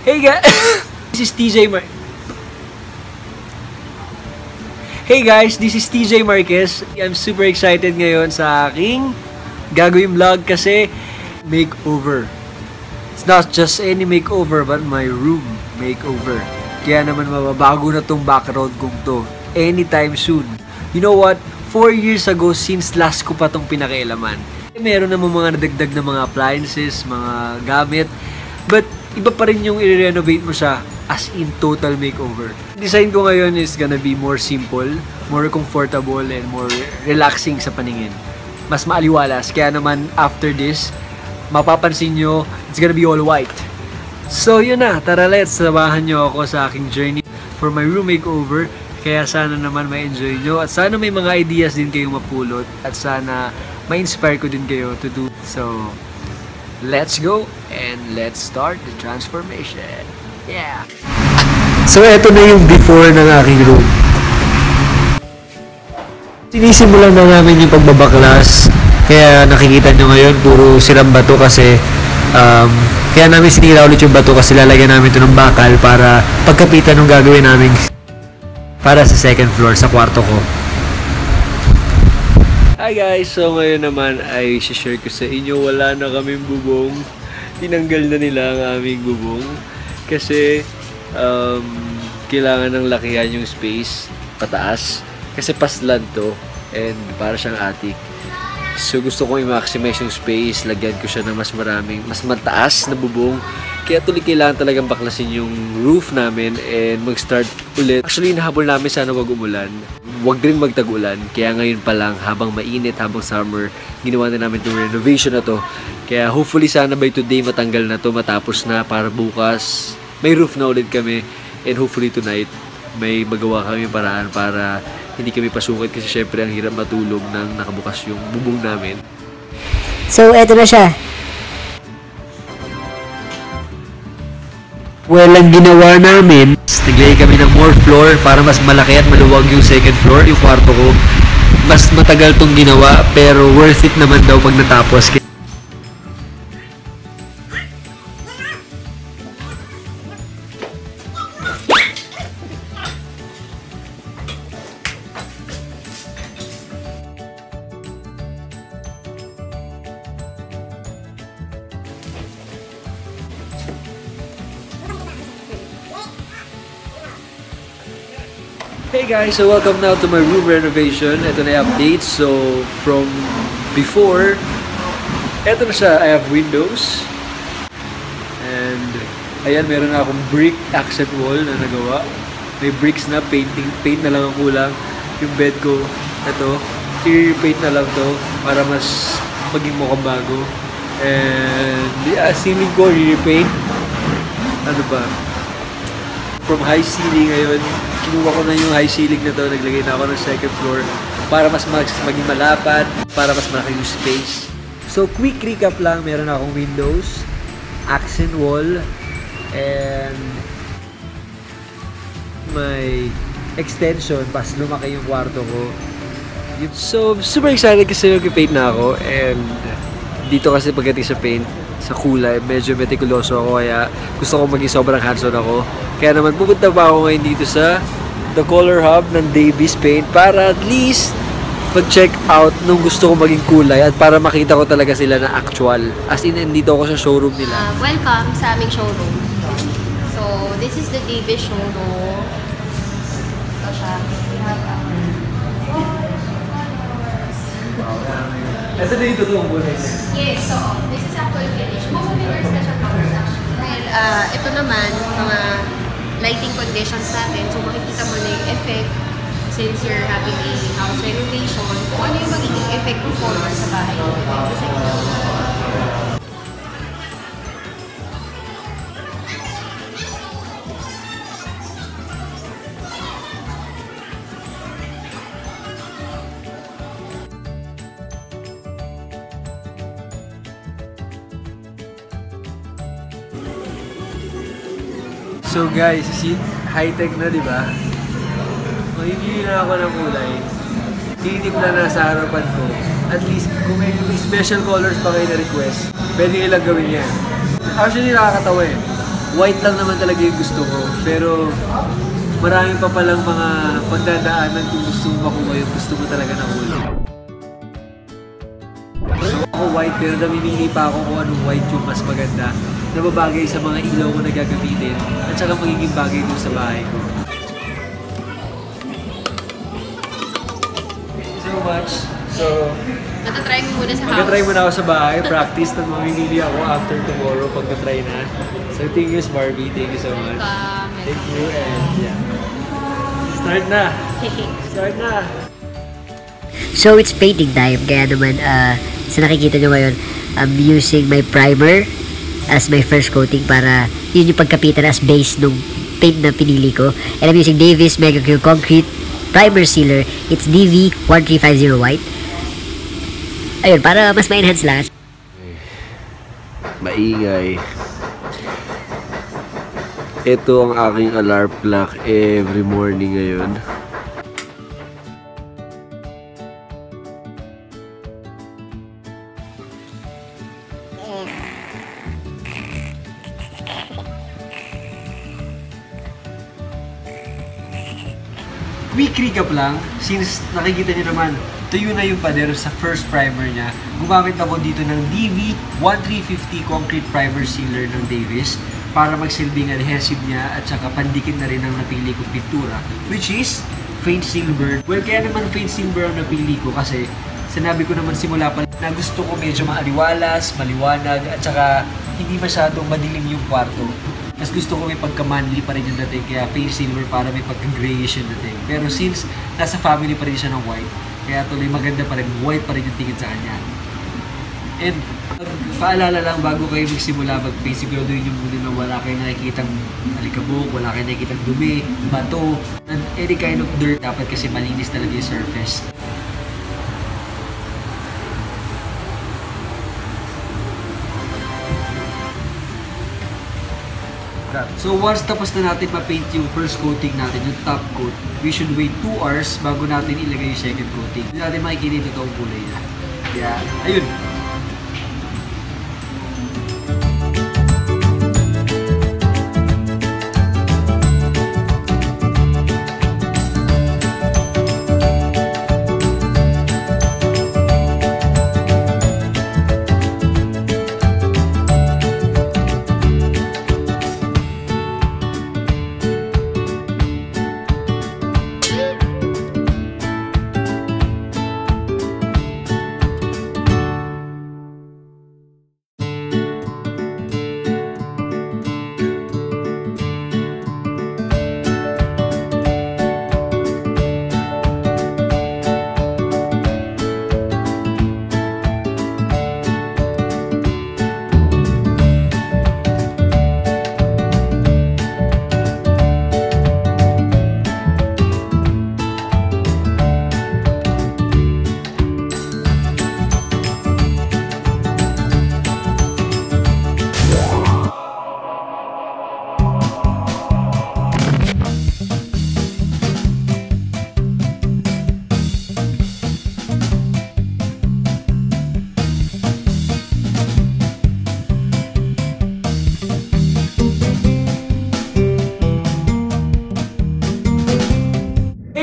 Hey guys, this is TJ Hey guys, this is TJ Marquez. I'm super excited ngayon sa aking gagawin vlog kasi makeover. It's not just any makeover but my room makeover. Kaya naman mababago na tong background kong to anytime soon. You know what? 4 years ago since last ko pa tong pinakialaman. Meron naman mga nadagdag na mga appliances, mga gamit. But iba pa rin yung i-renovate mo siya as in total makeover. Design ko ngayon is gonna be more simple, more comfortable, and more relaxing sa paningin. Mas maaliwalas. Kaya naman after this, mapapansin nyo, it's gonna be all white. So yun na, tara let's samahan nyo ako sa aking journey for my room makeover. Kaya sana naman ma-enjoy nyo at sana may mga ideas din kayong mapulot at sana ma-inspire ko din kayo to do. So let's go and let's start the transformation. Yeah! So eto na yung before ng aking room. Sinisimulan na namin yung pagbabaklas. Kaya nakikita nyo ngayon puro silang bato kasi kaya namin sinira ulit yung bato kasi lalagyan namin ito ng bakal para pagkapitan ng gagawin namin para sa second floor sa kwarto ko. Hi guys! So ngayon naman ay share ko sa inyo, wala na kaming bubong. Tinanggal na nila ang aming bubong kasi kailangan ng lakihan yung space pataas kasi paslan to and para siyang attic. So gusto kong i-maximize yung space, lagyan ko siya ng mas mataas na bubong. Kaya tuloy kailangan talagang baklasin yung roof namin and mag-start ulit. Actually, nahabol namin sana wag umulan. Wag din magtag-ulan. Kaya ngayon pa lang, habang mainit, habang summer, ginawa na namin itong renovation na to. Kaya hopefully sana by today matanggal na to, matapos na para bukas. May roof na ulit kami and hopefully tonight may magawa kami paraan para hindi kami pasungkit kasi syempre ang hirap matulog nang nakabukas yung bubong namin. So, eto na siya. Well, ang ginawa namin, naglagay kami ng more floor para mas malaki at maluwag yung second floor, yung kwarto ko. Mas matagal tong ginawa pero worth it naman daw pag natapos. Hey guys, so welcome now to my room renovation. Ito na yung update. So from before, ito na siya. I have windows. And ayan, meron na akong brick accent wall na nagawa. May bricks na, paint na lang ang kulang. Yung bed ko, ito, i-repaint na lang to para mas maging mukhang bago. And yeah, ceiling ko, i-repaint. Ano ba? From high ceiling ngayon, kinuha ko na yung high ceiling na to, naglagay na ako ng second floor para mas maging malapad, para mas malaki yung space. So quick recap lang, meron akong windows, accent wall, and may extension, pas lumaki yung kwarto ko. So super excited kasi mag-paint na ako and dito kasi pagdating sa paint, sa kulay, medyo meticuloso ako kaya gusto ko maging sobrang hands-on ako. Kaya naman pupunta pa ako ngayon dito sa The Color Hub ng Davies Paint para at least mag-check out nung gusto ko maging kulay at para makita ko talaga sila na actual. As in, dito ako sa showroom nila. Welcome sa aming showroom. So, this is the Davies showroom. Ito siya. Ito na yung totoong kulay. Yes, so this is actual finish. Most of it are special colors actually. Dahil ito naman, mga lighting conditions natin. So makikita mo na yung effect since you're having a house renovation. Kung ano yung magiging effect ng color sa bahay. So guys, see, high-tech na, di ba? Hindi na ako ng kulay. Tinitimpla na sa harapan ko. At least, kung may special colors pa kayo na request, pwede nilang gawin yan. Actually, nakakatawa eh. white lang naman talaga yung gusto ko. Pero marami pa palang mga pagdadaanan kung gusto mo makuha yung gusto mo talaga na kulay. So ako white, pero namimili pa ako kung anong white yung mas maganda na babagay sa mga ilaw ko na gagamitin at saka magiging bagay dun sa bahay ko. Thank you so much. So, Matatry mo muna sa house. magka-try muna ako sa bahay, practice na mamimili ako after tomorrow pag na-try na. So thank you, Barbie. Thank you so much. Thank you, and yeah. Start na! Start na! So, it's painting time. Kaya naman, sa nakikita nyo ngayon, I'm using my primer as my first coating para yun yung pagkapitan as base nung paint na pinili ko. And I'm using Davis Mega Cure Concrete Primer Sealer. It's DV1350 White. Ayun, para mas ma-enhance lang. Maingay. Ito ang aking alarm clock every morning ngayon. Quick recap lang, since nakikita niyo naman, tuyo na yung pader sa first primer niya. Gumamit ako dito ng DV1350 Concrete Primer Sealer ng Davis para magsilbing adhesive niya at saka pandikit na rin ang napili kong pintura, which is Faint Silver. Well, kaya naman Faint Silver ang napili ko kasi sinabi ko naman simula pa na gusto ko medyo maaliwalas, maliwanag at saka hindi masyadong madilim yung kwarto. Mas gusto ko may pagka-manly pa rin yung dating, kaya Faint Silver para may pagka-grayish yung dating. Pero since nasa family pa rin siya ng white, kaya tuloy maganda pa rin, white pa rin yung tingin sa kanya. And paalala lang bago kayo magsimula mag-paint, siguraduhin yung muna na wala kayong nakikitang alikabok, wala kayong nakikitang dumi, bato, and any kind of dirt. Dapat kasi malinis talaga yung surface. So once tapos na natin ma-paint yung first coating natin, yung top coat, we should wait 2 hours bago natin ilagay yung second coating. Hindi natin makikita yung totoong kulay niya. Kaya, ayun.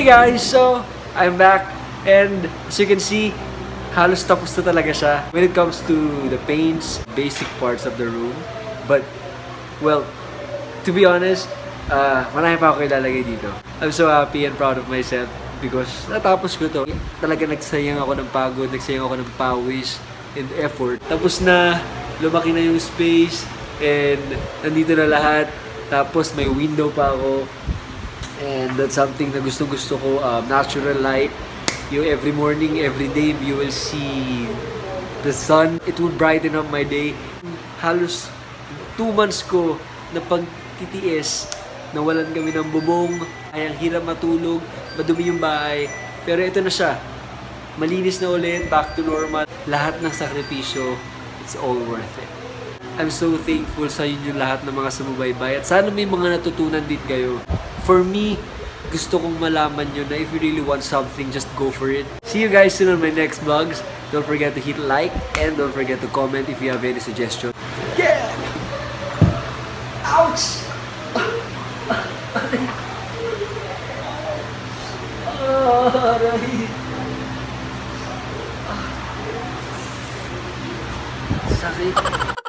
Hey guys, so I'm back and as you can see, halos tapos na talaga siya when it comes to the paints, basic parts of the room. But, well, to be honest, marami pa ako ilalagay dito. I'm so happy and proud of myself because natapos ko to. Talaga nagsayang ako ng pagod, nagsayang ako ng pawis and effort. Tapos na, lumaki na yung space and nandito na lahat. Tapos may window pa ako. And that's something na gusto ko, natural light. You every morning, every day, you will see the sun. It will brighten up my day. Halos 2 months ko na pagtitiis, nawalan kami ng bubong, ay ang hirap matulog, madumi yung bahay. Pero ito na siya. Malinis na ulit, back to normal. Lahat ng sakripisyo, it's all worth it. I'm so thankful sa inyo lahat ng mga sumubaybay at sana may mga natutunan din kayo. For me, gusto kong malaman nyo na if you really want something, just go for it. See you guys soon on my next vlogs. Don't forget to hit like and don't forget to comment if you have any suggestions. Yeah! Ow! Ouch! Aray! Sakit.